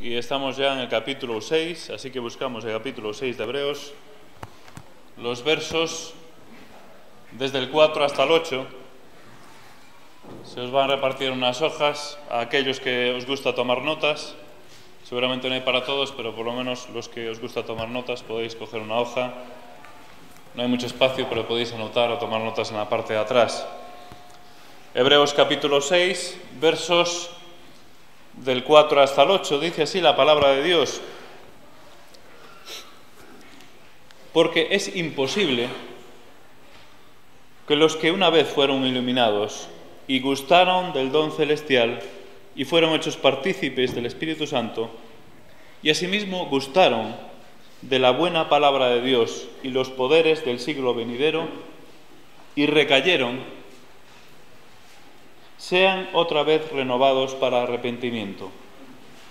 y estamos ya en el capítulo 6, así que buscamos el capítulo 6 de Hebreos, los versos desde el 4 hasta el 8. Se os van a repartir unas hojas a aquellos que os gusta tomar notas. Seguramente no hay para todos, pero por lo menos los que os gusta tomar notas podéis coger una hoja. No hay mucho espacio, pero podéis anotar o tomar notas en la parte de atrás. Hebreos capítulo 6, versos del 4 hasta el 8, dice así la palabra de Dios. Porque es imposible que los que una vez fueron iluminados y gustaron del don celestial y fueron hechos partícipes del Espíritu Santo, y asimismo gustaron de la buena palabra de Dios y los poderes del siglo venidero, y recayeron, sean otra vez renovados para arrepentimiento,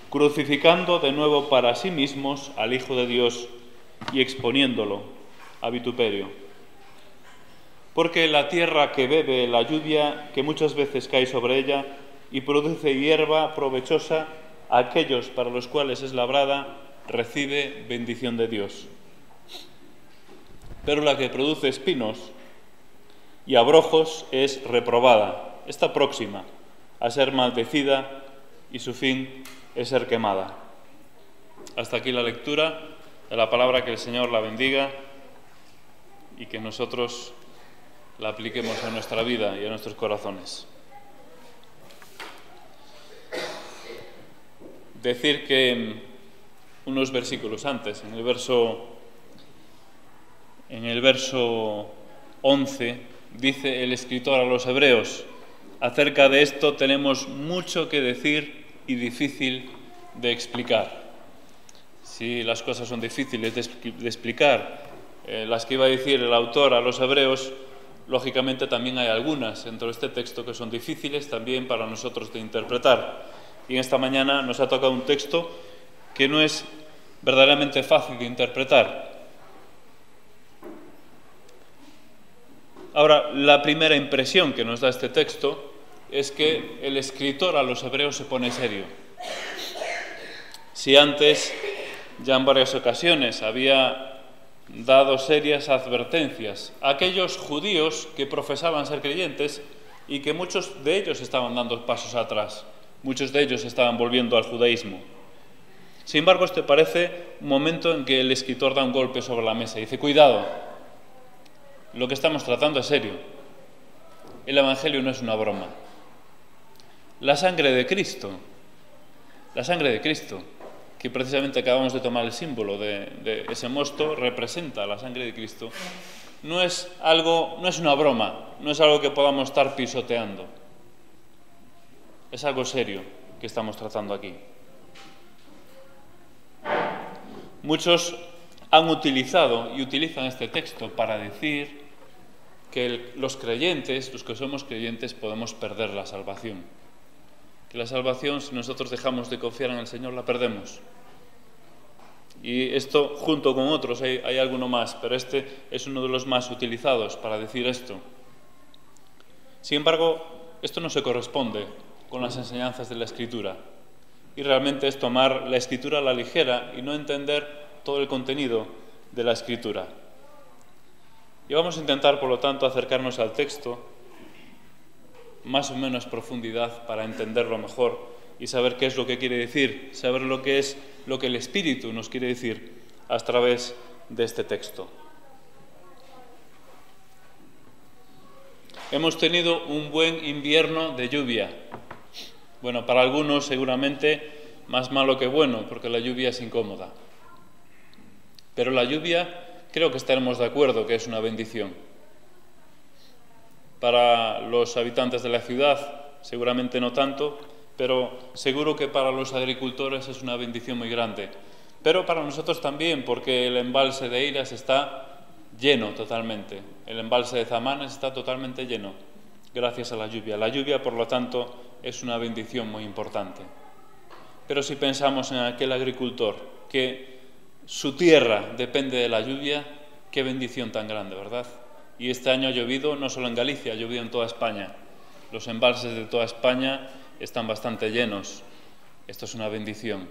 crucificando de nuevo para sí mismos al Hijo de Dios y exponiéndolo a vituperio. Porque la tierra que bebe la lluvia que muchas veces cae sobre ella y produce hierba provechosa a aquellos para los cuales es labrada, recibe bendición de Dios. Pero la que produce espinos y abrojos es reprobada, está próxima a ser maldecida y su fin es ser quemada. Hasta aquí la lectura de la palabra, que el Señor la bendiga y que nosotros la apliquemos a nuestra vida y a nuestros corazones. Decir que unos versículos antes, en el verso 11, dice el escritor a los hebreos: acerca de esto tenemos mucho que decir y difícil de explicar. Si las cosas son difíciles de explicar, las que iba a decir el autor a los hebreos, lógicamente también hay algunas dentro de este texto que son difíciles también para nosotros de interpretar. Y en esta mañana nos ha tocado un texto que no es verdaderamente fácil de interpretar. Ahora, la primera impresión que nos da este texto es que el escritor a los hebreos se pone serio. Si antes, ya en varias ocasiones, había dado serias advertencias a aquellos judíos que profesaban ser creyentes y que muchos de ellos estaban dando pasos atrás, muchos de ellos estaban volviendo al judaísmo. Sin embargo, este parece un momento en que el escritor da un golpe sobre la mesa y dice: cuidado, lo que estamos tratando es serio. El Evangelio no es una broma. La sangre de Cristo, que precisamente acabamos de tomar el símbolo de ese mosto, representa la sangre de Cristo, no es una broma, no es algo que podamos estar pisoteando. Es algo serio que estamos tratando aquí. Muchos han utilizado y utilizan este texto para decir que los creyentes, los que somos creyentes, podemos perder la salvación. Que la salvación, si nosotros dejamos de confiar en el Señor, la perdemos. Y esto, junto con otros, hay alguno más, pero este es uno de los más utilizados para decir esto. Sin embargo, esto no se corresponde con las enseñanzas de la Escritura. Y realmente es tomar la Escritura a la ligera y no entender todo el contenido de la Escritura. Y vamos a intentar, por lo tanto, acercarnos al texto más o menos profundidad para entenderlo mejor y saber qué es lo que quiere decir, saber lo que es lo que el Espíritu nos quiere decir a través de este texto. Hemos tenido un buen invierno de lluvia. Bueno, para algunos seguramente más malo que bueno, porque la lluvia es incómoda. Pero la lluvia creo que estaremos de acuerdo que es una bendición. Para los habitantes de la ciudad seguramente no tanto, pero seguro que para los agricultores es una bendición muy grande. Pero para nosotros también, porque el embalse de Eiras está lleno totalmente. El embalse de Zamanes está totalmente lleno, gracias a la lluvia. La lluvia, por lo tanto, es una bendición muy importante. Pero si pensamos en aquel agricultor que su tierra depende de la lluvia, qué bendición tan grande, ¿verdad? Y este año ha llovido no solo en Galicia, ha llovido en toda España. Los embalses de toda España están bastante llenos. Esto es una bendición.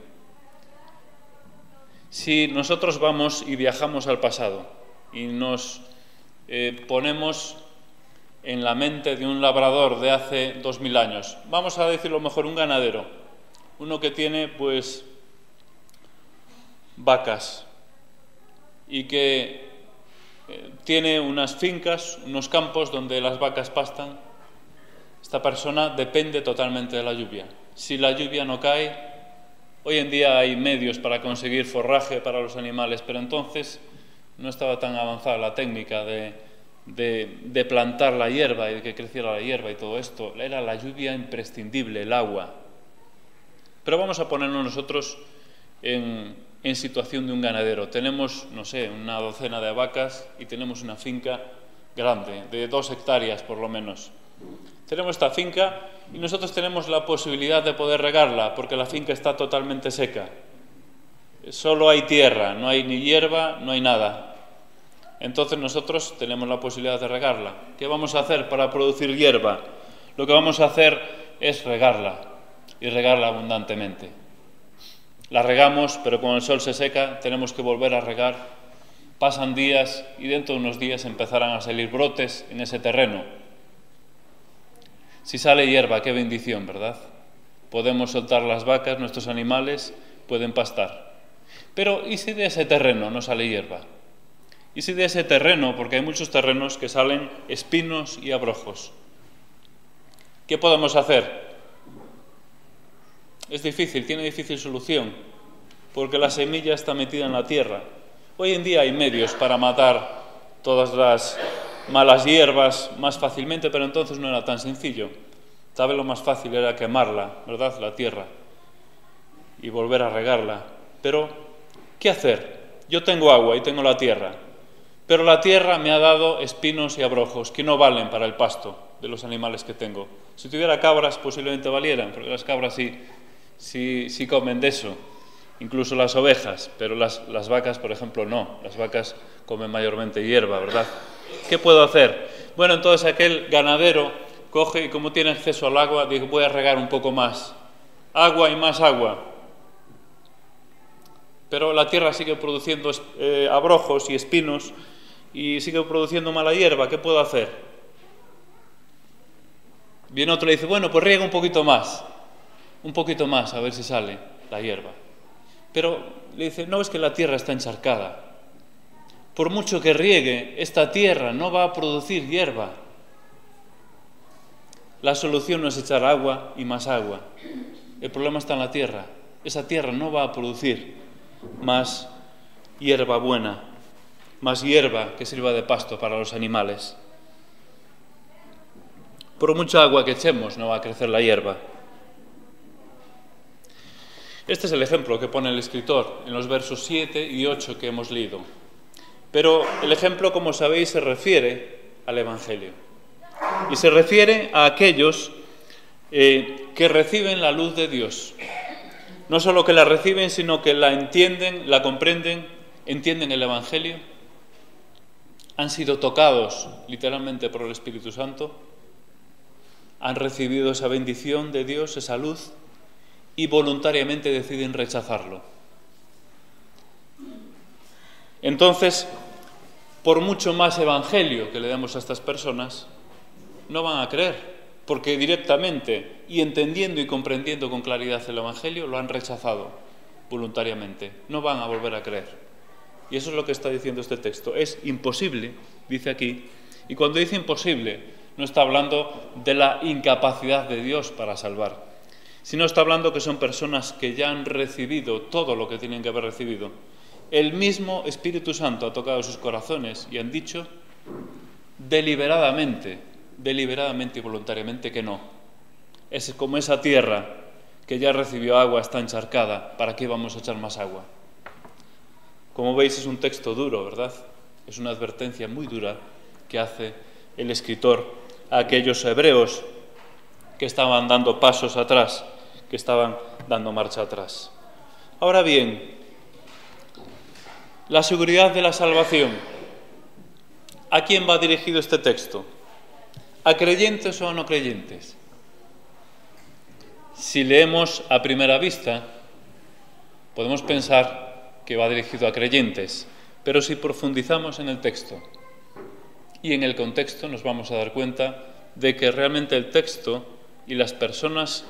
Si nosotros vamos y viajamos al pasado y nos ponemos en la mente de un labrador de hace 2000 años, vamos a decirlo mejor, un ganadero, uno que tiene pues vacas y que tiene unas fincas, unos campos donde las vacas pastan. Esta persona depende totalmente de la lluvia. Si la lluvia no cae, hoy en día hay medios para conseguir forraje para los animales, pero entonces no estaba tan avanzada la técnica de plantar la hierba y de que creciera la hierba y todo esto. Era la lluvia imprescindible, el agua. Pero vamos a ponernos nosotros en situación de un ganadero. Tenemos, no sé, una docena de vacas y tenemos una finca grande, de 2 hectáreas por lo menos. Tenemos esta finca y nosotros tenemos la posibilidad de poder regarla porque la finca está totalmente seca. Solo hay tierra, no hay ni hierba, no hay nada. Entonces nosotros tenemos la posibilidad de regarla. ¿Qué vamos a hacer para producir hierba? Lo que vamos a hacer es regarla y regarla abundantemente. La regamos, pero cuando el sol se seca tenemos que volver a regar. Pasan días y dentro de unos días empezarán a salir brotes en ese terreno. Si sale hierba, qué bendición, ¿verdad? Podemos soltar las vacas, nuestros animales pueden pastar. Pero ¿y si de ese terreno no sale hierba? ¿Y si de ese terreno, porque hay muchos terrenos que salen espinos y abrojos? ¿Qué podemos hacer? Es difícil, tiene difícil solución, porque la semilla está metida en la tierra. Hoy en día hay medios para matar todas las malas hierbas más fácilmente, pero entonces no era tan sencillo. Tal vez lo más fácil era quemarla, ¿verdad?, la tierra, y volver a regarla. Pero, ¿qué hacer? Yo tengo agua y tengo la tierra, pero la tierra me ha dado espinos y abrojos que no valen para el pasto de los animales que tengo. Si tuviera cabras posiblemente valieran, porque las cabras sí comen de eso, incluso las ovejas, pero las vacas, por ejemplo, no. Las vacas comen mayormente hierba, ¿verdad? ¿Qué puedo hacer? Bueno, entonces aquel ganadero coge y como tiene acceso al agua, dice, voy a regar un poco más. Agua y más agua. Pero la tierra sigue produciendo abrojos y espinos y sigue produciendo mala hierba. ¿Qué puedo hacer? Viene otro y dice, bueno, pues riega un poquito más, a ver si sale la hierba. Pero le dice, no, es que la tierra está encharcada. Por mucho que riegue, esta tierra no va a producir hierba. La solución no es echar agua y más agua. El problema está en la tierra. Esa tierra no va a producir más hierba buena, más hierba que sirva de pasto para los animales. Por mucha agua que echemos, no va a crecer la hierba. Este es el ejemplo que pone el escritor en los versos 7 y 8 que hemos leído. Pero el ejemplo, como sabéis, se refiere al Evangelio. Y se refiere a aquellos que reciben la luz de Dios. No solo que la reciben, sino que la entienden, la comprenden, entienden el Evangelio. Han sido tocados literalmente por el Espíritu Santo. Han recibido esa bendición de Dios, esa luz, y voluntariamente deciden rechazarlo. Entonces, por mucho más evangelio que le demos a estas personas, no van a creer, porque directamente y entendiendo y comprendiendo con claridad el evangelio, lo han rechazado voluntariamente. No van a volver a creer. Y eso es lo que está diciendo este texto. Es imposible, dice aquí, y cuando dice imposible, no está hablando de la incapacidad de Dios para salvar, sino está hablando que son personas que ya han recibido todo lo que tienen que haber recibido. El mismo Espíritu Santo ha tocado sus corazones y han dicho deliberadamente y voluntariamente que no. Es como esa tierra que ya recibió agua, está encharcada, ¿para qué vamos a echar más agua? Como veis, es un texto duro, ¿verdad? Es una advertencia muy dura que hace el escritor a aquellos hebreos que estaban dando pasos atrás, que estaban dando marcha atrás. Ahora bien, la seguridad de la salvación. ¿A quién va dirigido este texto? ¿A creyentes o a no creyentes? Si leemos a primera vista, podemos pensar que va dirigido a creyentes, pero si profundizamos en el texto y en el contexto nos vamos a dar cuenta de que realmente el texto y las personas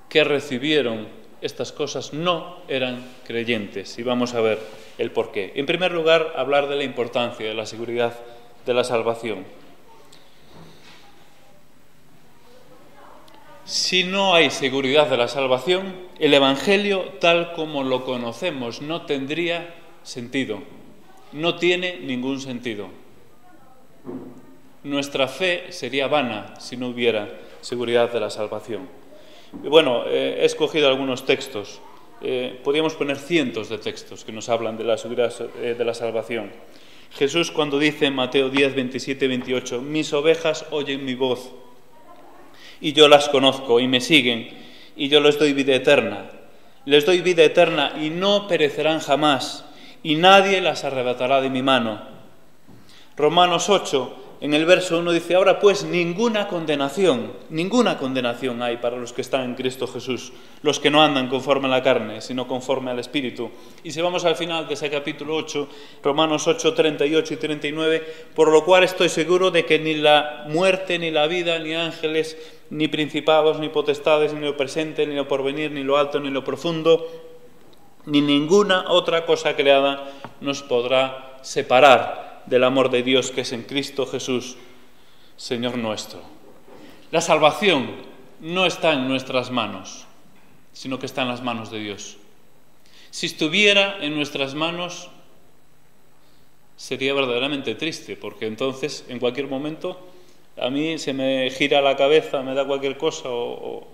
que recibieron estas cosas no eran creyentes, y vamos a ver el porqué. En primer lugar, hablar de la importancia de la seguridad de la salvación. Si no hay seguridad de la salvación, el Evangelio tal como lo conocemos no tendría sentido, no tiene ningún sentido. Nuestra fe sería vana si no hubiera seguridad de la salvación. Bueno, he escogido algunos textos. Podríamos poner cientos de textos que nos hablan de la seguridad de la salvación. Jesús, cuando dice en Mateo 10, 27 y 28, mis ovejas oyen mi voz y yo las conozco y me siguen y yo les doy vida eterna. Les doy vida eterna y no perecerán jamás y nadie las arrebatará de mi mano. Romanos 8, en el verso 1 dice, ahora pues ninguna condenación hay para los que están en Cristo Jesús, los que no andan conforme a la carne, sino conforme al Espíritu. Y si vamos al final de ese capítulo 8, Romanos 8, 38 y 39, por lo cual estoy seguro de que ni la muerte, ni la vida, ni ángeles, ni principados, ni potestades, ni lo presente, ni lo porvenir, ni lo alto, ni lo profundo, ni ninguna otra cosa creada nos podrá separar del amor de Dios que es en Cristo Jesús, Señor nuestro. La salvación no está en nuestras manos, sino que está en las manos de Dios. Si estuviera en nuestras manos, sería verdaderamente triste, porque entonces, en cualquier momento, a mí se me gira la cabeza, me da cualquier cosa, o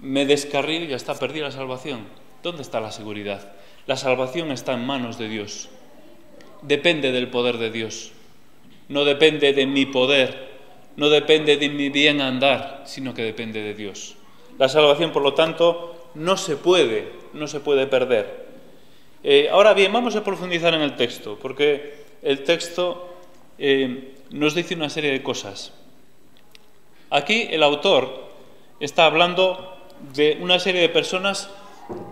me descarril y ya está, perdí la salvación. ¿Dónde está la seguridad? La salvación está en manos de Dios. Depende del poder de Dios. No depende de mi poder, no depende de mi bien andar, sino que depende de Dios. La salvación, por lo tanto, no se puede perder. Ahora bien, vamos a profundizar en el texto, porque el texto nos dice una serie de cosas. Aquí el autor está hablando de una serie de personas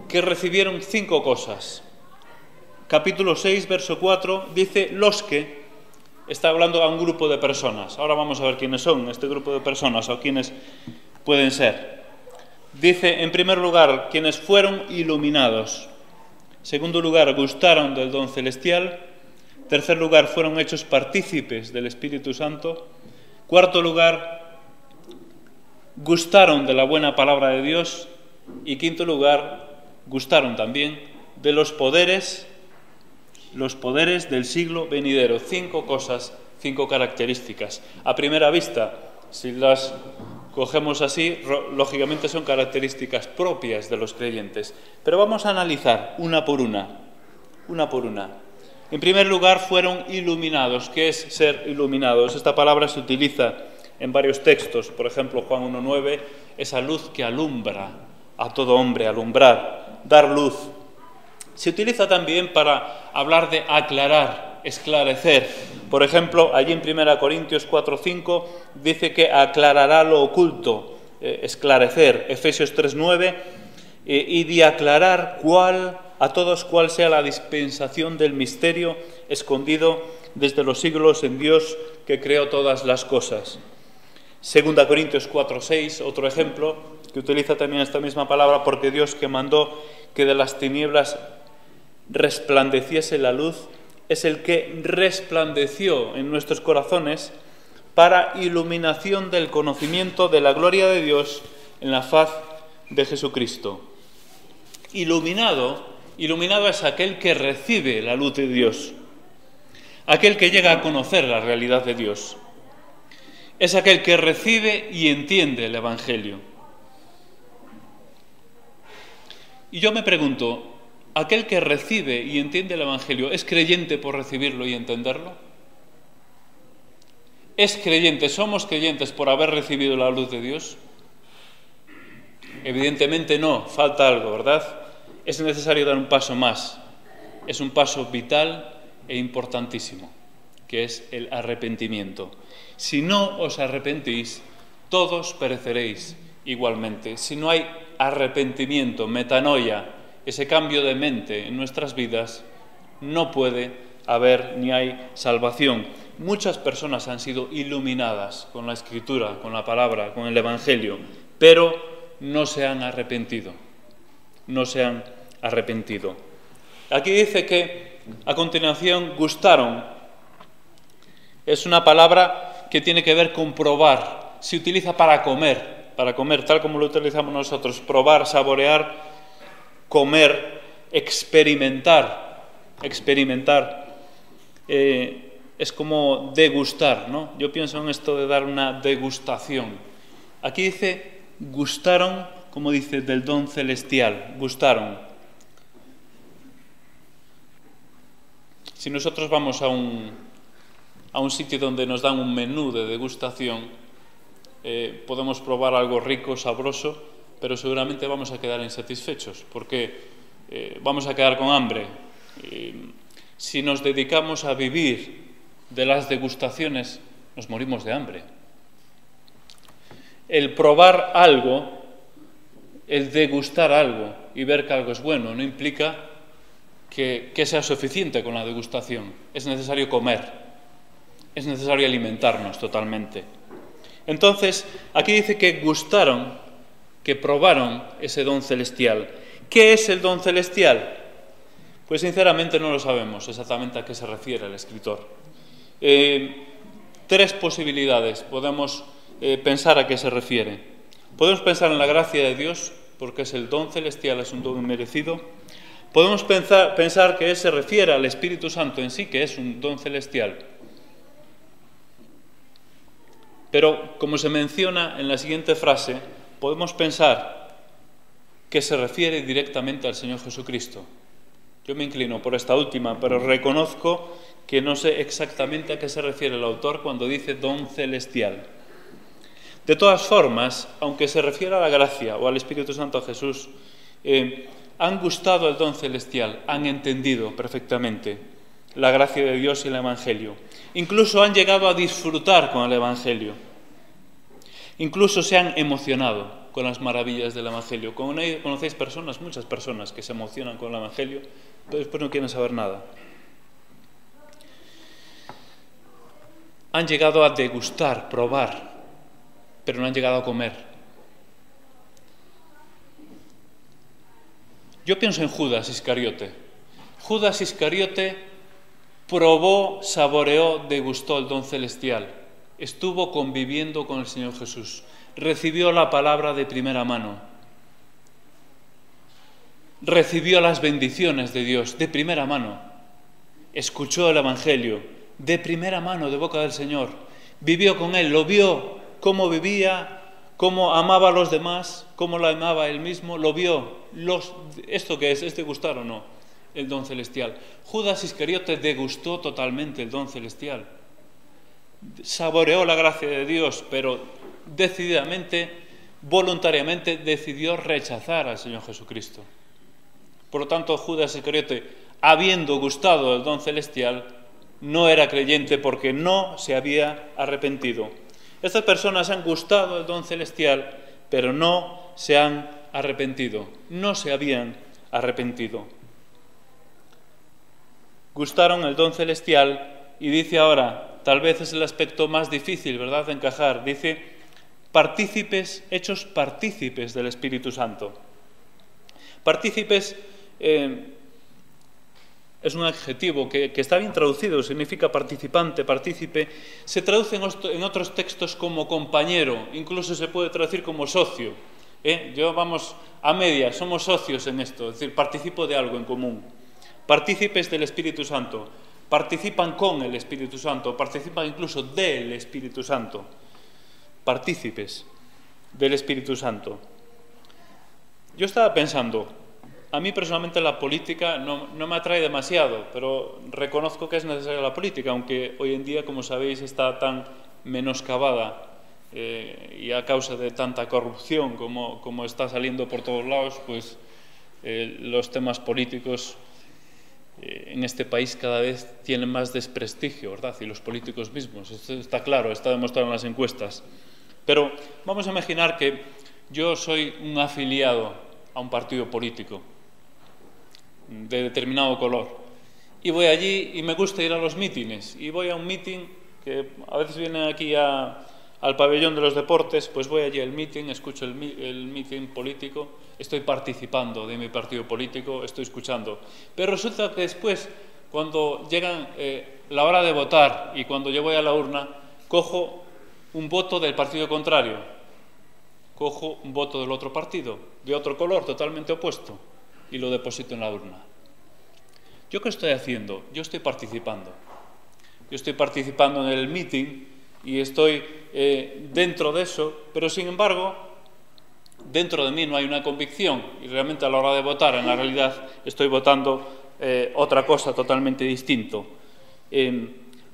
que recibieron 5 cosas. Capítulo 6, verso 4, dice los que, está hablando a un grupo de personas. Ahora vamos a ver quiénes son este grupo de personas o quiénes pueden ser. Dice, en primer lugar, quienes fueron iluminados. Segundo lugar, gustaron del don celestial. Tercer lugar, fueron hechos partícipes del Espíritu Santo. Cuarto lugar, gustaron de la buena palabra de Dios. Y quinto lugar, gustaron también de los poderes del siglo venidero. 5 cosas, 5 características. A primera vista, si las cogemos así, lógicamente son características propias de los creyentes. Pero vamos a analizar una por una. En primer lugar, fueron iluminados. ¿Qué es ser iluminados? Esta palabra se utiliza en varios textos. Por ejemplo, Juan 1:9, esa luz que alumbra a todo hombre, alumbrar, dar luz. Se utiliza también para hablar de aclarar, esclarecer. Por ejemplo, allí en 1 Corintios 4:5 dice que aclarará lo oculto, esclarecer. Efesios 3:9, y de aclarar a todos cuál sea la dispensación del misterio escondido desde los siglos en Dios que creó todas las cosas. 2 Corintios 4:6, otro ejemplo, que utiliza también esta misma palabra, porque Dios que mandó que de las tinieblas resplandeciese la luz, es el que resplandeció en nuestros corazones para iluminación del conocimiento de la gloria de Dios en la faz de Jesucristo. Iluminado es aquel que recibe la luz de Dios, aquel que llega a conocer la realidad de Dios. Es aquel que recibe y entiende el Evangelio. Y yo me pregunto, ¿aquel que recibe y entiende el Evangelio es creyente por recibirlo y entenderlo? ¿Es creyente, somos creyentes por haber recibido la luz de Dios? Evidentemente no, falta algo, ¿verdad? Es necesario dar un paso más. Es un paso vital e importantísimo, que es el arrepentimiento. Si no os arrepentís, todos pereceréis igualmente. Si no hay arrepentimiento, metanoia, ese cambio de mente en nuestras vidas, no puede haber ni hay salvación. Muchas personas han sido iluminadas con la Escritura, con la palabra, con el Evangelio, pero no se han arrepentido. No se han arrepentido. Aquí dice que a continuación gustaron. Es una palabra que tiene que ver con probar. Se utiliza para comer, tal como lo utilizamos nosotros. Probar, saborear, comer, experimentar. Es como degustar, ¿no? Yo pienso en esto de dar una degustación. Aquí dice, gustaron, como dice, del don celestial, gustaron. Si nosotros vamos a un sitio donde nos dan un menú de degustación, podemos probar algo rico, sabroso, pero seguramente vamos a quedar insatisfechos, porque vamos a quedar con hambre. Si nos dedicamos a vivir de las degustaciones, nos morimos de hambre. El probar algo, el degustar algo y ver que algo es bueno, no implica que sea suficiente con la degustación. Es necesario comer, es necesario alimentarnos totalmente. Entonces, aquí dice que gustaron, que probaron ese don celestial. ¿Qué es el don celestial? Pues sinceramente no lo sabemos exactamente a qué se refiere el escritor. Tres posibilidades podemos pensar a qué se refiere. Podemos pensar en la gracia de Dios, porque es el don celestial, es un don inmerecido. Podemos pensar que se refiere al Espíritu Santo en sí, que es un don celestial. Pero, como se menciona en la siguiente frase, podemos pensar que se refiere directamente al Señor Jesucristo. Yo me inclino por esta última, pero reconozco que no sé exactamente a qué se refiere el autor cuando dice don celestial. De todas formas, aunque se refiera a la gracia o al Espíritu Santo, a Jesús, han gustado el don celestial, han entendido perfectamente la gracia de Dios y el Evangelio. Incluso han llegado a disfrutar con el Evangelio. Incluso se han emocionado con las maravillas del Evangelio. Conocéis personas, muchas personas, que se emocionan con el Evangelio, pero después no quieren saber nada. Han llegado a degustar, probar, pero no han llegado a comer. Yo pienso en Judas Iscariote. Judas Iscariote probó, saboreó, degustó el don celestial. Estuvo conviviendo con el Señor Jesús. Recibió la palabra de primera mano. Recibió las bendiciones de Dios de primera mano. Escuchó el Evangelio de primera mano, de boca del Señor. Vivió con Él, lo vio, cómo vivía, cómo amaba a los demás, cómo la amaba él mismo, lo vio. ¿Esto qué es? ¿Es degustar o no? El don celestial. Judas Iscariote degustó totalmente el don celestial. Saboreó la gracia de Dios, pero decididamente, voluntariamente, decidió rechazar al Señor Jesucristo. Por lo tanto, Judas Iscariote, habiendo gustado el don celestial, no era creyente porque no se había arrepentido. Estas personas han gustado el don celestial, pero no se han arrepentido, no se habían arrepentido. Gustaron el don celestial y dice ahora, tal vez es el aspecto más difícil, ¿verdad?, de encajar. Dice, partícipes, hechos partícipes del Espíritu Santo. Partícipes es un adjetivo que está bien traducido, significa participante, partícipe. Se traduce en otros textos como compañero, incluso se puede traducir como socio. Yo vamos a medias, somos socios en esto, es decir, participo de algo en común. Partícipes del Espíritu Santo, participan con el Espíritu Santo, participan incluso del Espíritu Santo. Partícipes del Espíritu Santo. Yo estaba pensando, a mí personalmente la política no me atrae demasiado, pero reconozco que es necesaria la política, aunque hoy en día, como sabéis, está tan menoscabada y a causa de tanta corrupción como está saliendo por todos lados, pues los temas políticos en este país cada vez tienen más desprestigio, ¿verdad? Y los políticos mismos, esto está claro, está demostrado en las encuestas. Pero vamos a imaginar que Yo soy un afiliado a un partido político de determinado color y voy allí y me gusta ir a los mítines, y voy a un mítin que a veces vienen aquí al pabellón de los deportes, pues voy allí al mítin, escucho el mítin político, estoy participando de mi partido político, estoy escuchando. Pero resulta que después, cuando llega la hora de votar y cuando yo voy a la urna, cojo un voto del partido contrario, cojo un voto del otro partido, de otro color, totalmente opuesto, y lo deposito en la urna. ¿Yo qué estoy haciendo? Yo estoy participando. Yo estoy participando en el mítin y estoy dentro de eso, pero sin embargo, dentro de mí no hay una convicción, y realmente a la hora de votar, en la realidad, estoy votando otra cosa totalmente distinto.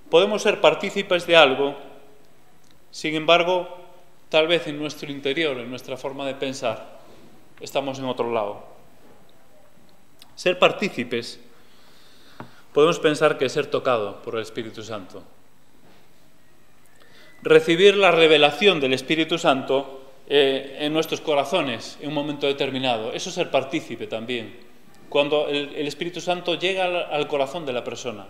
Podemos ser partícipes de algo, sin embargo, tal vez en nuestro interior, en nuestra forma de pensar, estamos en otro lado. Ser partícipes, podemos pensar que es ser tocado por el Espíritu Santo. Recibir la revelación del Espíritu Santo en nuestros corazones en un momento determinado. Eso es ser partícipe también. Cuando el Espíritu Santo llega al corazón de la persona.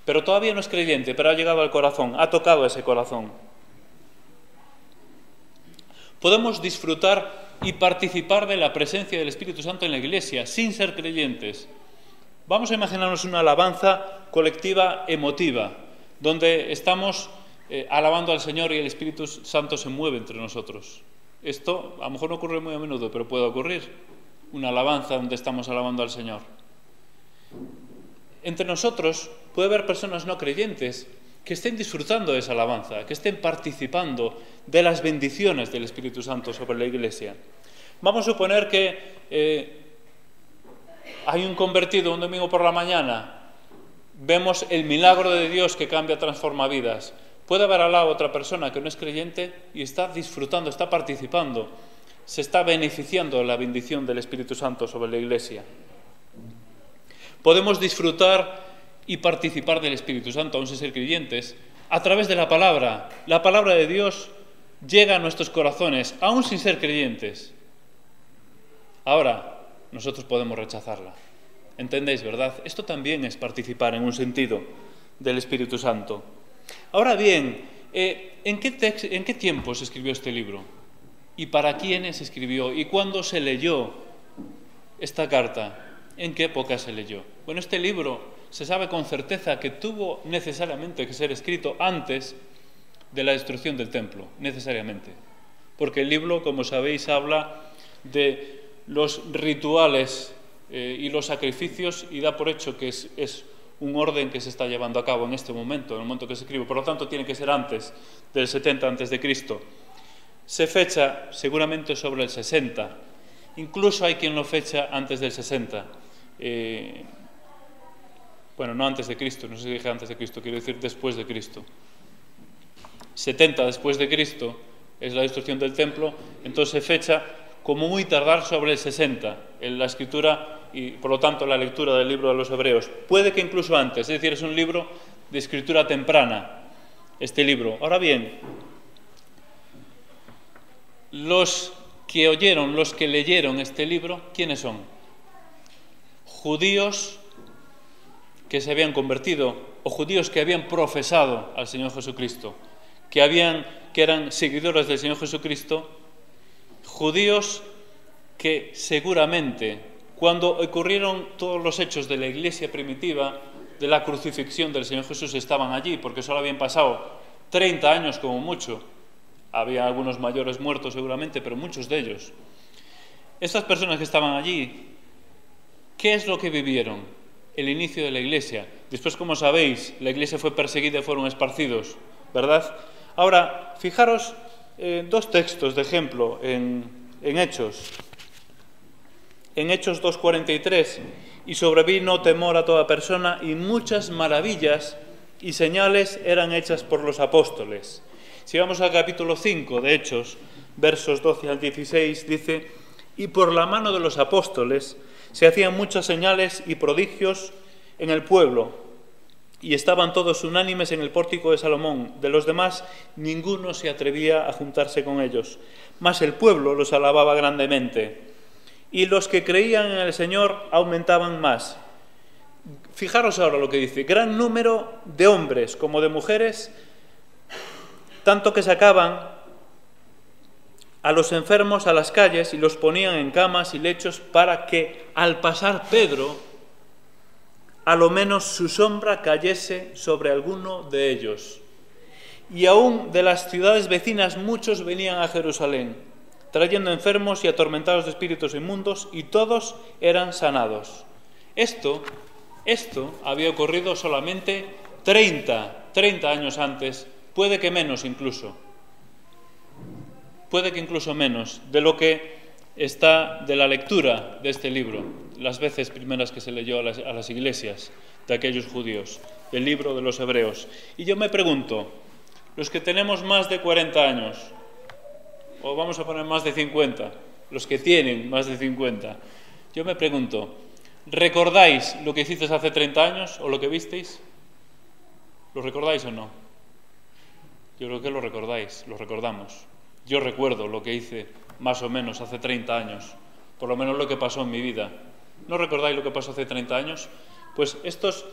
Pero todavía no es creyente, pero ha llegado al corazón, ha tocado ese corazón. Podemos disfrutar y participar de la presencia del Espíritu Santo en la Iglesia sin ser creyentes. Vamos a imaginarnos una alabanza colectiva emotiva, donde estamos alabando al Señor y el Espíritu Santo se mueve entre nosotros. Esto a lo mejor no ocurre muy a menudo, pero puede ocurrir. Una alabanza donde estamos alabando al Señor. Entre nosotros puede haber personas no creyentes que estén disfrutando de esa alabanza, que estén participando de las bendiciones del Espíritu Santo sobre la Iglesia. Vamos a suponer que hay un convertido un domingo por la mañana, vemos el milagro de Dios que cambia, transforma vidas. Puede haber al lado otra persona que no es creyente y está disfrutando, está participando, se está beneficiando de la bendición del Espíritu Santo sobre la Iglesia. Podemos disfrutar y participar del Espíritu Santo, aún sin ser creyentes, a través de la palabra. La palabra de Dios llega a nuestros corazones, aún sin ser creyentes. Ahora, nosotros podemos rechazarla. ¿Entendéis, verdad? Esto también es participar en un sentido del Espíritu Santo. Ahora bien, ¿en qué tiempo se escribió este libro? ¿Y para quiénes se escribió? ¿Y cuándo se leyó esta carta? ¿En qué época se leyó? Bueno, este libro se sabe con certeza que tuvo necesariamente que ser escrito antes de la destrucción del templo, necesariamente. Porque el libro, como sabéis, habla de los rituales y los sacrificios y da por hecho que es un orden que se está llevando a cabo en este momento, en el momento que se escribe. Por lo tanto, tiene que ser antes del 70 a.C. Se fecha seguramente sobre el 60. Incluso hay quien lo fecha antes del 60. Bueno, no antes de Cristo, no sé si dije antes de Cristo, quiero decir después de Cristo. 70 después de Cristo es la destrucción del templo, entonces se fecha como muy tardar sobre el 60 en la escritura y por lo tanto la lectura del libro de los Hebreos. Puede que incluso antes, es decir, es un libro de escritura temprana, este libro. Ahora bien, los que oyeron, los que leyeron este libro, ¿quiénes son? Judíos que se habían convertido o judíos que habían profesado al Señor Jesucristo, que eran seguidores del Señor Jesucristo, judíos que seguramente cuando ocurrieron todos los hechos de la Iglesia primitiva, de la crucifixión del Señor Jesús, estaban allí, porque solo habían pasado 30 años como mucho. Había algunos mayores muertos seguramente, pero muchos de ellos. Estas personas que estaban allí, ¿qué es lo que vivieron? El inicio de la Iglesia. Después, como sabéis, la Iglesia fue perseguida y fueron esparcidos, ¿verdad? Ahora, fijaros dos textos de ejemplo en Hechos. En Hechos 2:43, y sobrevino temor a toda persona, y muchas maravillas y señales eran hechas por los apóstoles. Si vamos al capítulo 5 de Hechos, versos 12 al 16, dice: y por la mano de los apóstoles se hacían muchas señales y prodigios en el pueblo, y estaban todos unánimes en el pórtico de Salomón. De los demás, ninguno se atrevía a juntarse con ellos. Mas el pueblo los alababa grandemente, y los que creían en el Señor aumentaban más. Fijaros ahora lo que dice: gran número de hombres como de mujeres, tanto que sacaban a los enfermos a las calles y los ponían en camas y lechos, para que al pasar Pedro, a lo menos su sombra cayese sobre alguno de ellos. Y aún de las ciudades vecinas muchos venían a Jerusalén, trayendo enfermos y atormentados de espíritus inmundos, y todos eran sanados. Esto había ocurrido solamente 30 años antes, puede que menos incluso. Puede que incluso menos de lo que está de la lectura de este libro, las veces primeras que se leyó a las iglesias de aquellos judíos, del libro de los Hebreos. Y yo me pregunto, los que tenemos más de 40 años, o vamos a poner más de 50, los que tienen más de 50, yo me pregunto, ¿recordáis lo que hicisteis hace 30 años o lo que visteis? ¿Lo recordáis o no? Yo creo que lo recordáis, lo recordamos. Yo recuerdo lo que hice más o menos hace 30 años, por lo menos lo que pasó en mi vida. ¿No recordáis lo que pasó hace 30 años? Pues estos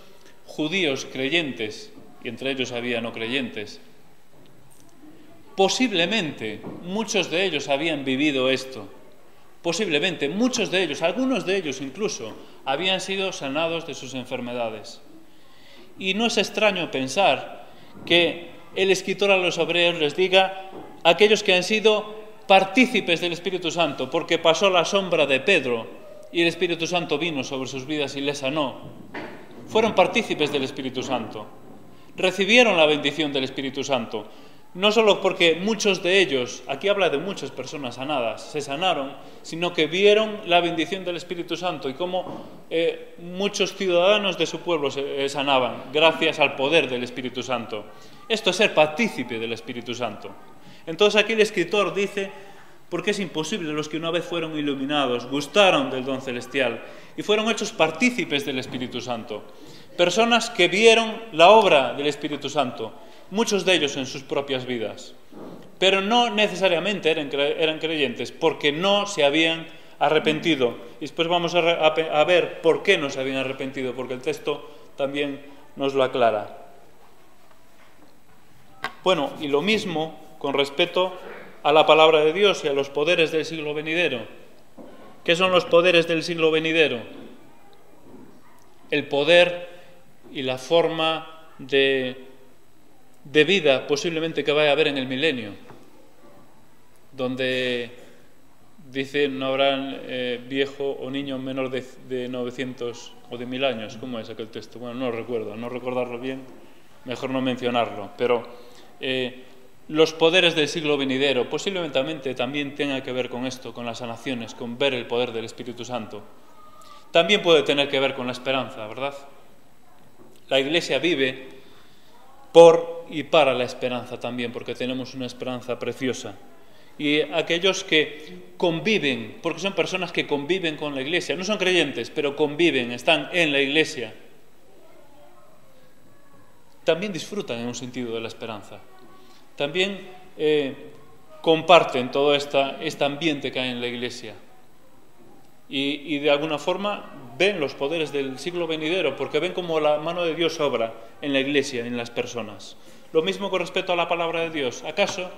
judíos creyentes, y entre ellos había no creyentes, posiblemente muchos de ellos habían vivido esto. Posiblemente muchos de ellos, algunos de ellos incluso, habían sido sanados de sus enfermedades. Y no es extraño pensar que el escritor a los Hebreos les diga: aquellos que han sido partícipes del Espíritu Santo, porque pasó la sombra de Pedro y el Espíritu Santo vino sobre sus vidas y les sanó. Fueron partícipes del Espíritu Santo, recibieron la bendición del Espíritu Santo, no solo porque muchos de ellos, aquí habla de muchas personas sanadas, se sanaron, sino que vieron la bendición del Espíritu Santo y cómo muchos ciudadanos de su pueblo se sanaban gracias al poder del Espíritu Santo. Esto es ser partícipe del Espíritu Santo. Entonces aquí el escritor dice: porque es imposible, los que una vez fueron iluminados, gustaron del don celestial y fueron hechos partícipes del Espíritu Santo. Personas que vieron la obra del Espíritu Santo, muchos de ellos en sus propias vidas, pero no necesariamente eran creyentes, porque no se habían arrepentido. Y después vamos a ver por qué no se habían arrepentido, porque el texto también nos lo aclara. Bueno, y lo mismo con respecto a la palabra de Dios y a los poderes del siglo venidero. ¿Qué son los poderes del siglo venidero? El poder y la forma de vida posiblemente que vaya a haber en el milenio, donde dice no habrá viejo o niño menor de 900 o de 1000 años. ¿Cómo es aquel texto? Bueno, no lo recuerdo, no recordarlo bien, mejor no mencionarlo, pero los poderes del siglo venidero posiblemente también tenga que ver con esto, con las sanaciones, con ver el poder del Espíritu Santo. También puede tener que ver con la esperanza, ¿verdad? La Iglesia vive por y para la esperanza también, porque tenemos una esperanza preciosa. Y aquellos que conviven, porque son personas que conviven con la Iglesia, no son creyentes, pero conviven, están en la Iglesia, también disfrutan en un sentido de la esperanza. También comparten todo este ambiente que hay en la Iglesia. Y de alguna forma ven los poderes del siglo venidero, porque ven cómo la mano de Dios obra en la Iglesia, en las personas. Lo mismo con respecto a la palabra de Dios. ¿Acaso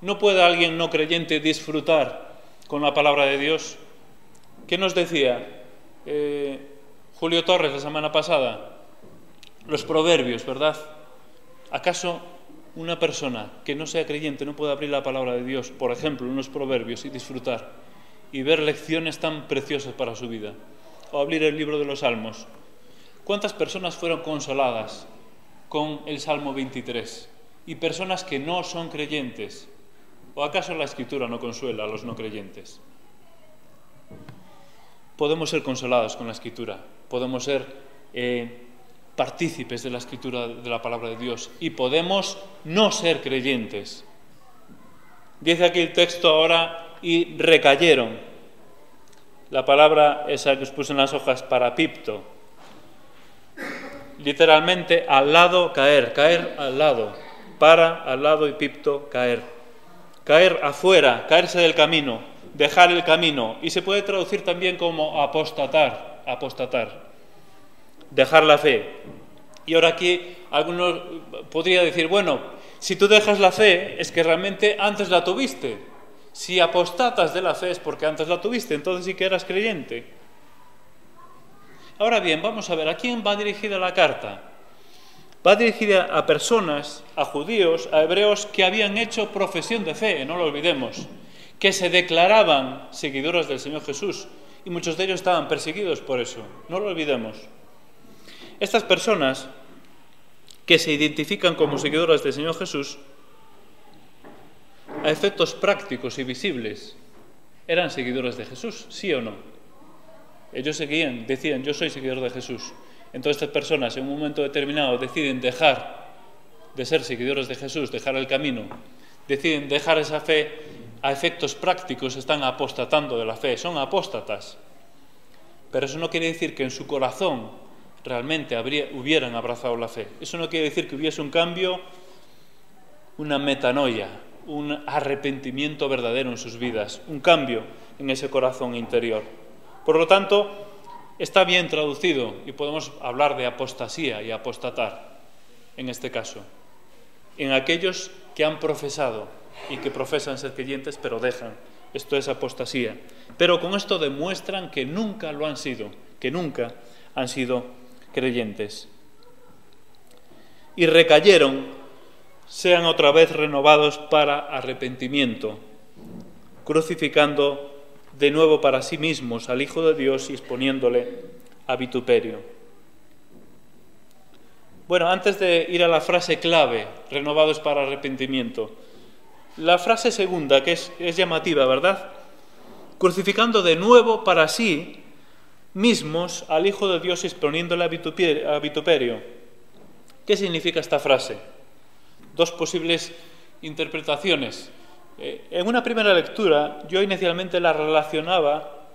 no puede alguien no creyente disfrutar con la palabra de Dios? ¿Qué nos decía Julio Torres la semana pasada? Los proverbios, ¿verdad? ¿Acaso una persona que no sea creyente no puede abrir la palabra de Dios, por ejemplo, en los proverbios, y disfrutar y ver lecciones tan preciosas para su vida? O abrir el libro de los Salmos. ¿Cuántas personas fueron consoladas con el Salmo 23? Y personas que no son creyentes. ¿O acaso la Escritura no consuela a los no creyentes? Podemos ser consolados con la Escritura, podemos ser partícipes de la Escritura, de la palabra de Dios, y podemos no ser creyentes. Dice aquí el texto ahora: y recayeron. La palabra esa que os puse en las hojas, parapipto. literalmente al lado, caer, caer al lado, para, al lado y pipto, caer. Caer afuera, caerse del camino, dejar el camino, y se puede traducir también como apostatar, apostatar, dejar la fe. Y ahora aquí algunos podría decir, bueno, si tú dejas la fe es que realmente antes la tuviste. Si apostatas de la fe es porque antes la tuviste, entonces sí que eras creyente. Ahora bien, vamos a ver, ¿a quién va dirigida la carta? Va dirigida a personas, a judíos, a hebreos que habían hecho profesión de fe, no lo olvidemos, que se declaraban seguidores del Señor Jesús, y muchos de ellos estaban perseguidos por eso, no lo olvidemos. Estas personas que se identifican como seguidores del Señor Jesús, a efectos prácticos y visibles, ¿eran seguidores de Jesús? ¿Sí o no? Ellos seguían, decían, yo soy seguidor de Jesús. Entonces estas personas en un momento determinado deciden dejar de ser seguidores de Jesús, dejar el camino, deciden dejar esa fe, a efectos prácticos están apostatando de la fe, son apóstatas. Pero eso no quiere decir que en su corazón realmente hubieran abrazado la fe. Eso no quiere decir que hubiese un cambio, una metanoia, un arrepentimiento verdadero en sus vidas, un cambio en ese corazón interior. Por lo tanto, está bien traducido y podemos hablar de apostasía y apostatar, en este caso, en aquellos que han profesado y que profesan ser creyentes pero dejan. Esto es apostasía. Pero con esto demuestran que nunca lo han sido, que nunca han sido creyentes. Y recayeron, sean otra vez renovados para arrepentimiento, crucificando de nuevo para sí mismos al Hijo de Dios y exponiéndole a vituperio. Bueno, antes de ir a la frase clave, renovados para arrepentimiento, la frase segunda, que es llamativa, ¿verdad? Crucificando de nuevo para sí mismos al Hijo de Dios y exponiéndole a vituperio. ¿Qué significa esta frase? Dos posibles interpretaciones. En una primera lectura, yo inicialmente la relacionaba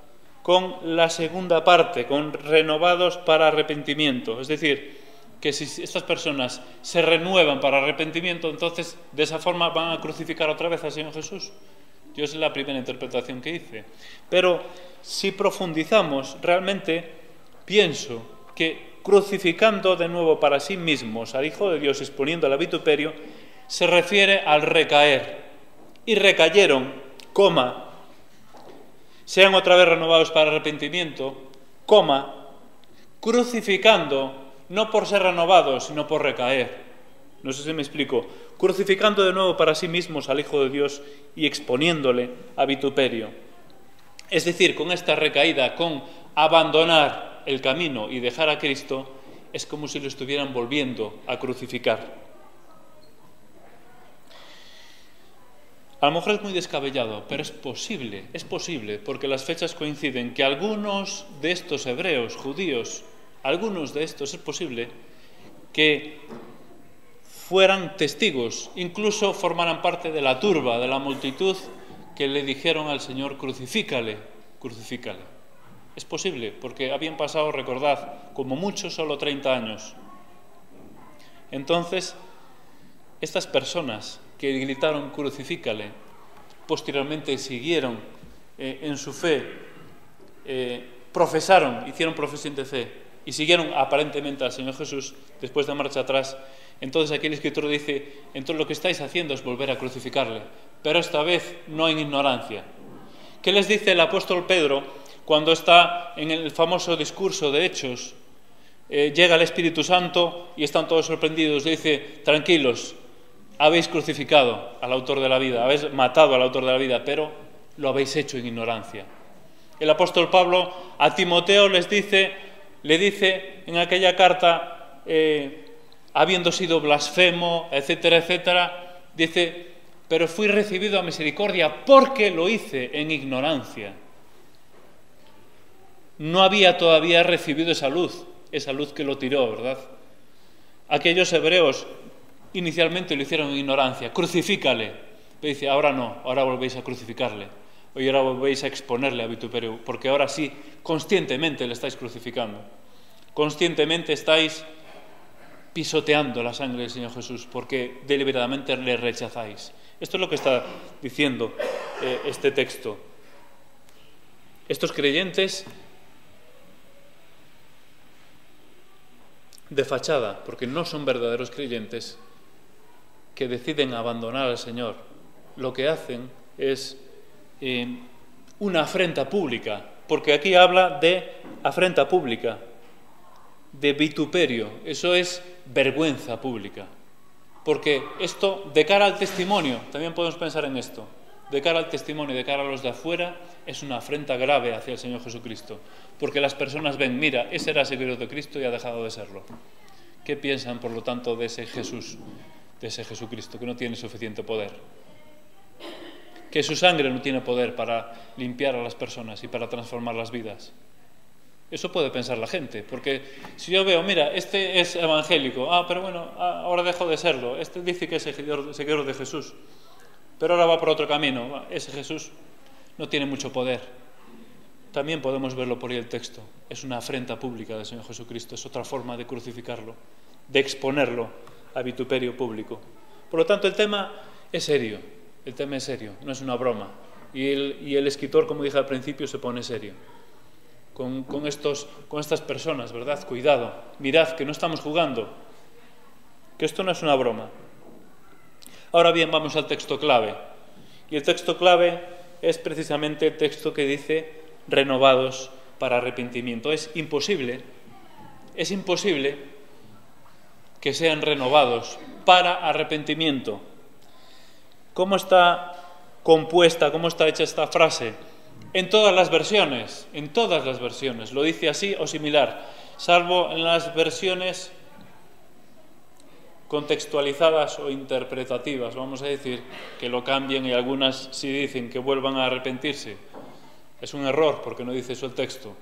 con la segunda parte, con renovados para arrepentimiento. Es decir, que si estas personas se renuevan para arrepentimiento, entonces de esa forma van a crucificar otra vez al Señor Jesús. Yo esa es la primera interpretación que hice. Pero si profundizamos, realmente pienso que crucificando de nuevo para sí mismos al Hijo de Dios, exponiéndole a vituperio, se refiere al recaer. Y recayeron, sean otra vez renovados para arrepentimiento, crucificando, no por ser renovados, sino por recaer. No sé si me explico. Crucificando de nuevo para sí mismos al Hijo de Dios y exponiéndole a vituperio. Es decir, con esta recaída, con abandonar el camino y dejar a Cristo, es como si lo estuvieran volviendo a crucificar. A lo mejor es muy descabellado, pero es posible, porque las fechas coinciden, que algunos de estos hebreos, judíos, algunos de estos es posible que fueran testigos, incluso formaran parte de la turba, de la multitud que le dijeron al Señor, crucifícale, crucifícale. Es posible, porque habían pasado, recordad, como mucho solo 30 años. Entonces, estas personas que gritaron crucifícale, posteriormente siguieron en su fe, hicieron profesión de fe y siguieron aparentemente al Señor Jesús después de marcha atrás. Entonces aquí el escritor dice, entonces lo que estáis haciendo es volver a crucificarle, pero esta vez no en ignorancia. ¿Qué les dice el apóstol Pedro cuando está en el famoso discurso de Hechos? Llega el Espíritu Santo y están todos sorprendidos, dice, tranquilos, habéis crucificado al autor de la vida, habéis matado al autor de la vida, pero lo habéis hecho en ignorancia. El apóstol Pablo a Timoteo le dice en aquella carta, habiendo sido blasfemo, etcétera, etcétera, dice, pero fui recibido a misericordia porque lo hice en ignorancia. No había todavía recibido esa luz que lo tiró, ¿verdad? Aquellos hebreos inicialmente lo hicieron en ignorancia, crucifícale. Pero dice, ahora no, ahora volvéis a crucificarle. Hoy ahora volvéis a exponerle a vituperio, porque ahora sí, conscientemente le estáis crucificando. Conscientemente estáis pisoteando la sangre del Señor Jesús, porque deliberadamente le rechazáis. Esto es lo que está diciendo este texto. Estos creyentes de fachada, porque no son verdaderos creyentes, que deciden abandonar al Señor, lo que hacen es una afrenta pública, porque aquí habla de afrenta pública, de vituperio, eso es vergüenza pública. Porque esto, de cara al testimonio, también podemos pensar en esto, de cara al testimonio, de cara a los de afuera, es una afrenta grave hacia el Señor Jesucristo, porque las personas ven, mira, ese era seguidor de Cristo y ha dejado de serlo. ¿Qué piensan, por lo tanto, de ese Jesús, de ese Jesucristo, que no tiene suficiente poder? Que su sangre no tiene poder para limpiar a las personas y para transformar las vidas. Eso puede pensar la gente, porque si yo veo, mira, este es evangélico, pero bueno, ahora dejó de serlo, este dice que es seguidor de Jesús, pero ahora va por otro camino, ese Jesús no tiene mucho poder. También podemos verlo por ahí el texto, es una afrenta pública del Señor Jesucristo, es otra forma de crucificarlo, de exponerlo a vituperio público. Por lo tanto, el tema es serio, no es una broma, y el escritor, como dije al principio, se pone serio. Con estas personas, ¿verdad? Cuidado, mirad que no estamos jugando, que esto no es una broma. Ahora bien, vamos al texto clave. Y el texto clave es precisamente el texto que dice renovados para arrepentimiento. Es imposible que sean renovados para arrepentimiento. ¿Cómo está compuesta, cómo está hecha esta frase? En todas las versiones, lo dice así o similar, salvo en las versiones contextualizadas o interpretativas, vamos a decir, que lo cambien, y algunas sí dicen que vuelvan a arrepentirse. Es un error, porque no dice eso el texto.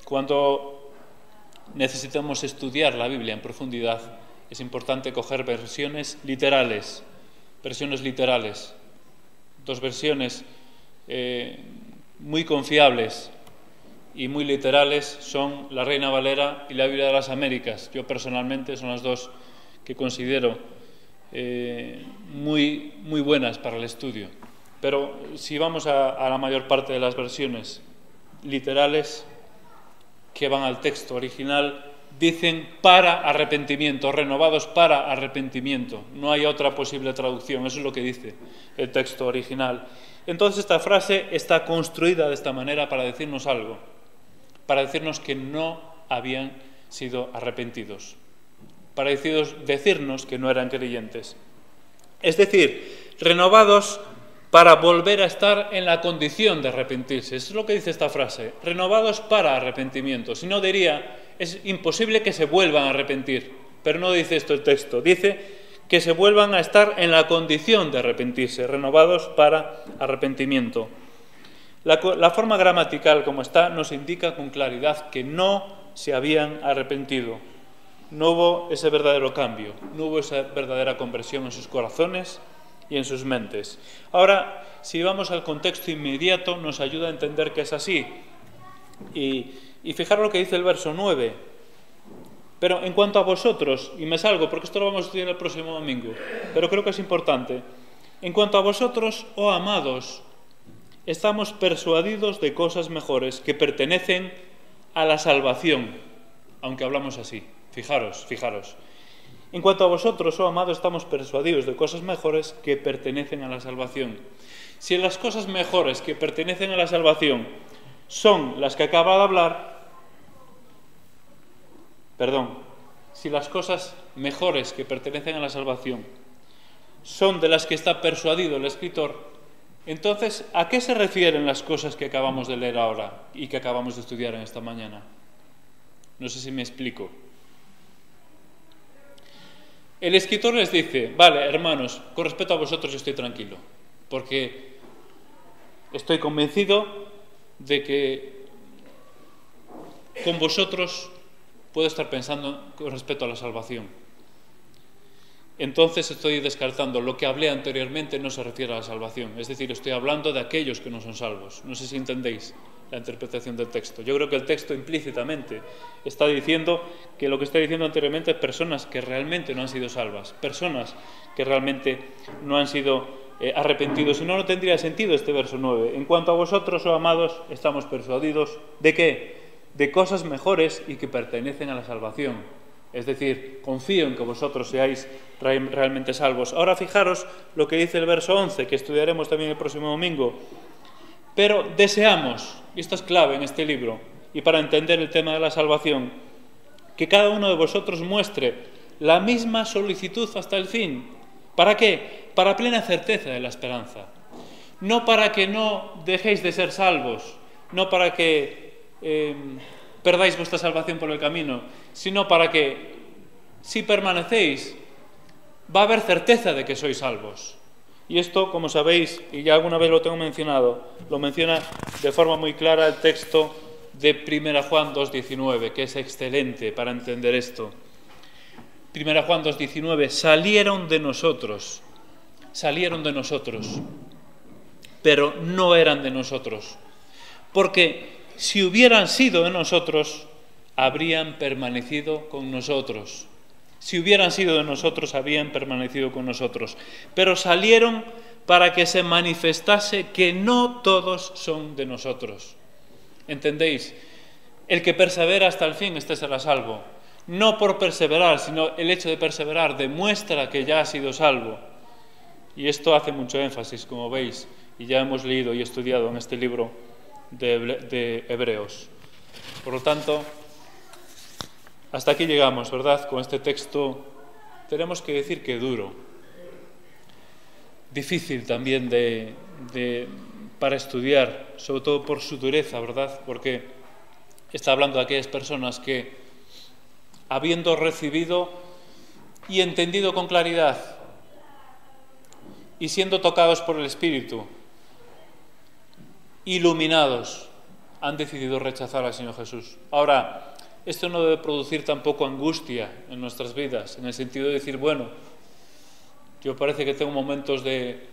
Cuando necesitamos estudiar la Biblia en profundidad, es importante coger versiones literales. Dos versiones muy confiables y muy literales son la Reina Valera y la Biblia de las Américas. Yo personalmente son las dos que considero muy buenas para el estudio. Pero si vamos a la mayor parte de las versiones literales que van al texto original, dicen para arrepentimiento, renovados para arrepentimiento. No hay otra posible traducción, eso es lo que dice el texto original. Entonces esta frase está construida de esta manera para decirnos algo, para decirnos que no habían sido arrepentidos, para decirnos que no eran creyentes. Es decir, renovados para volver a estar en la condición de arrepentirse. Eso es lo que dice esta frase, renovados para arrepentimiento. Si no, diría, es imposible que se vuelvan a arrepentir, pero no dice esto el texto, dice que se vuelvan a estar en la condición de arrepentirse, renovados para arrepentimiento. La forma gramatical como está nos indica con claridad que no se habían arrepentido. No hubo ese verdadero cambio, no hubo esa verdadera conversión en sus corazones y en sus mentes. Ahora, si vamos al contexto inmediato, nos ayuda a entender que es así. Y fijaros lo que dice el verso 9. Pero en cuanto a vosotros, y me salgo porque esto lo vamos a estudiar el próximo domingo, pero creo que es importante. En cuanto a vosotros, oh amados, estamos persuadidos de cosas mejores que pertenecen a la salvación, aunque hablamos así. Fijaros. En cuanto a vosotros, oh amados, estamos persuadidos de cosas mejores que pertenecen a la salvación. Si las cosas mejores que pertenecen a la salvación son las que acaba de hablar, si las cosas mejores que pertenecen a la salvación son de las que está persuadido el escritor, entonces, ¿a qué se refieren las cosas que acabamos de leer ahora y que acabamos de estudiar en esta mañana? No sé si me explico. El escritor les dice, vale, hermanos, con respecto a vosotros estoy tranquilo, porque estoy convencido de que con vosotros puedo estar pensando con respecto a la salvación. entonces estoy descartando. Lo que hablé anteriormente no se refiere a la salvación, es decir, estoy hablando de aquellos que no son salvos. No sé si entendéis la interpretación del texto. Yo creo que el texto implícitamente está diciendo que lo que está diciendo anteriormente es personas que realmente no han sido salvas, personas que realmente no han sido arrepentidos. Si no, no tendría sentido este verso 9. En cuanto a vosotros, oh amados, estamos persuadidos ¿de qué? De cosas mejores y que pertenecen a la salvación. Es decir, confío en que vosotros seáis realmente salvos. Ahora fijaros lo que dice el verso 11, que estudiaremos también el próximo domingo. Pero deseamos, y esto es clave en este libro, y para entender el tema de la salvación, que cada uno de vosotros muestre la misma solicitud hasta el fin. ¿Para qué? Para plena certeza de la esperanza. No para que no dejéis de ser salvos, no para que perdáis vuestra salvación por el camino, sino para que, si permanecéis, va a haber certeza de que sois salvos. Y esto, como sabéis, y ya alguna vez lo tengo mencionado, lo menciona de forma muy clara el texto de 1 Juan 2,19, que es excelente para entender esto. 1 Juan 2,19, salieron de nosotros, pero no eran de nosotros, porque si hubieran sido de nosotros, habrían permanecido con nosotros. Si hubieran sido de nosotros, habrían permanecido con nosotros. Pero salieron para que se manifestase que no todos son de nosotros. ¿Entendéis? El que persevera hasta el fin, este será salvo. No por perseverar, sino el hecho de perseverar demuestra que ya ha sido salvo. Y esto hace mucho énfasis, como veis, y ya hemos leído y estudiado en este libro de Hebreos. Por lo tanto, hasta aquí llegamos, ¿verdad? Con este texto tenemos que decir que duro, difícil también para estudiar, sobre todo por su dureza, ¿verdad? Porque está hablando de aquellas personas que, habiendo recibido y entendido con claridad y siendo tocados por el Espíritu, iluminados, han decidido rechazar al Señor Jesús. Ahora, esto no debe producir tampoco angustia en nuestras vidas, en el sentido de decir, bueno, yo parece que tengo momentos de...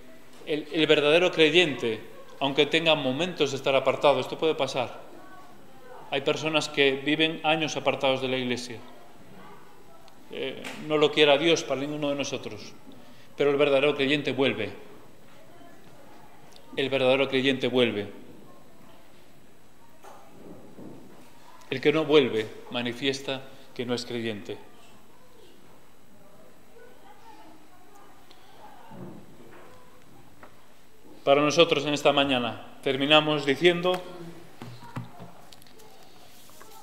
El verdadero creyente, aunque tenga momentos de estar apartado, esto puede pasar. Hay personas que viven años apartados de la Iglesia. No lo quiera Dios para ninguno de nosotros, pero el verdadero creyente vuelve. El verdadero creyente vuelve. El que no vuelve manifiesta que no es creyente. Para nosotros en esta mañana terminamos diciendo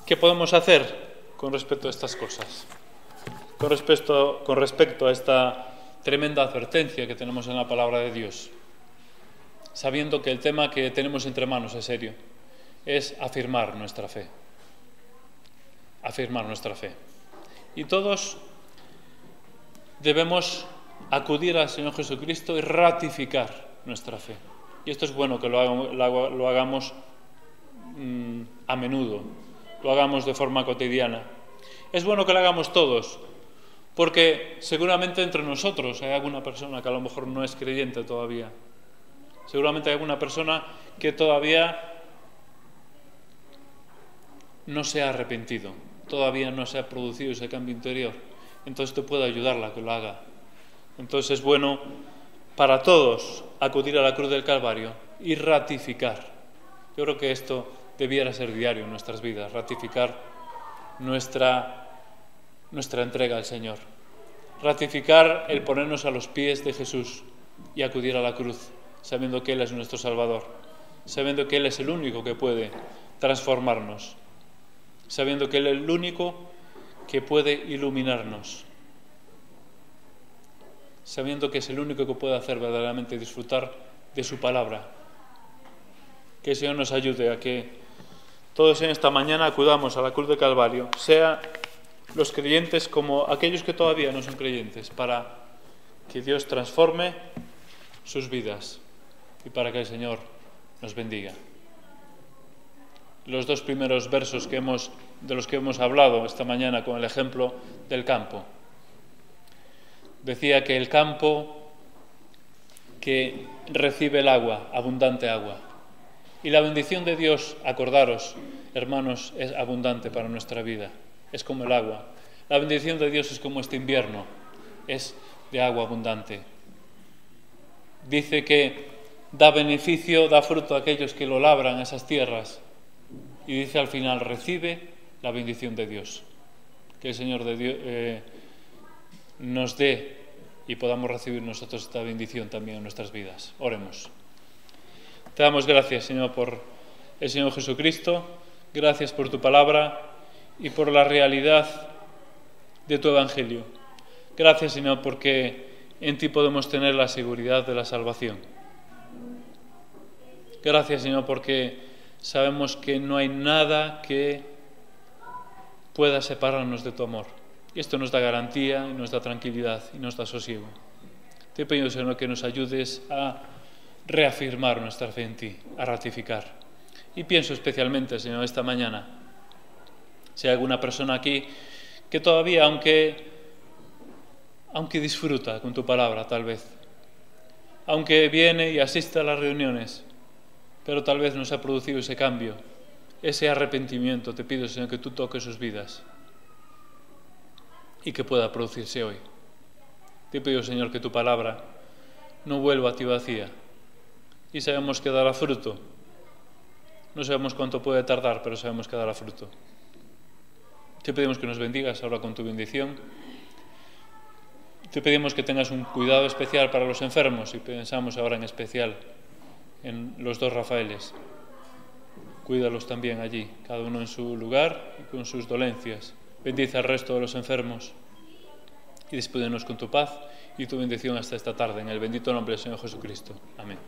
¿qué podemos hacer con respecto a estas cosas? Con respecto a esta tremenda advertencia que tenemos en la palabra de Dios, sabiendo que el tema que tenemos entre manos es serio, es afirmar nuestra fe. Afirmar nuestra fe. Y todos debemos acudir al Señor Jesucristo y ratificar nuestra fe. Y esto es bueno que lo hagamos a menudo, lo hagamos de forma cotidiana. Es bueno que lo hagamos todos, porque seguramente entre nosotros hay alguna persona que a lo mejor no es creyente todavía. Seguramente hay alguna persona que todavía no se ha arrepentido, todavía no se ha producido ese cambio interior. Entonces te puede ayudarla a que lo haga. Entonces es bueno para todos acudir a la cruz del Calvario y ratificar. Yo creo que esto debiera ser diario en nuestras vidas, ratificar nuestra entrega al Señor. Ratificar el ponernos a los pies de Jesús y acudir a la cruz, sabiendo que Él es nuestro Salvador, sabiendo que Él es el único que puede transformarnos, sabiendo que Él es el único que puede iluminarnos, sabiendo que es el único que puede hacer verdaderamente disfrutar de su palabra. Que el Señor nos ayude a que todos en esta mañana acudamos a la cruz de Calvario, sea los creyentes como aquellos que todavía no son creyentes, para que Dios transforme sus vidas y para que el Señor nos bendiga. Los dos primeros versos de los que hemos hablado esta mañana con el ejemplo del campo. decía que el campo que recibe el agua, abundante agua. Y la bendición de Dios, acordaros, hermanos, es abundante para nuestra vida. Es como el agua. La bendición de Dios es como este invierno, es de agua abundante. Dice que da beneficio, da fruto a aquellos que lo labran, esas tierras. Y dice al final, recibe la bendición de Dios. Que el Señor de Dios nos dé y podamos recibir nosotros esta bendición también en nuestras vidas. Oremos. Te damos gracias, Señor, por el Señor Jesucristo. Gracias por tu palabra y por la realidad de tu Evangelio. Gracias, Señor, porque en ti podemos tener la seguridad de la salvación. Gracias, Señor, porque sabemos que no hay nada que pueda separarnos de tu amor. Y esto nos da garantía, y nos da tranquilidad y nos da sosiego. Te pido, Señor, que nos ayudes a reafirmar nuestra fe en ti, a ratificar. Y pienso especialmente, Señor, esta mañana, si hay alguna persona aquí que todavía, aunque disfruta con tu palabra, tal vez, aunque viene y asiste a las reuniones, pero tal vez no se ha producido ese cambio, ese arrepentimiento, te pido, Señor, que tú toques sus vidas y que pueda producirse hoy. Te pido, Señor, que tu palabra no vuelva a ti vacía y sabemos que dará fruto. No sabemos cuánto puede tardar, pero sabemos que dará fruto. Te pedimos que nos bendigas ahora con tu bendición. Te pedimos que tengas un cuidado especial para los enfermos y pensamos ahora en especial en los dos Rafaeles. Cuídalos también allí, cada uno en su lugar y con sus dolencias. Bendice al resto de los enfermos y despídenos con tu paz y tu bendición hasta esta tarde, en el bendito nombre del Señor Jesucristo. Amén.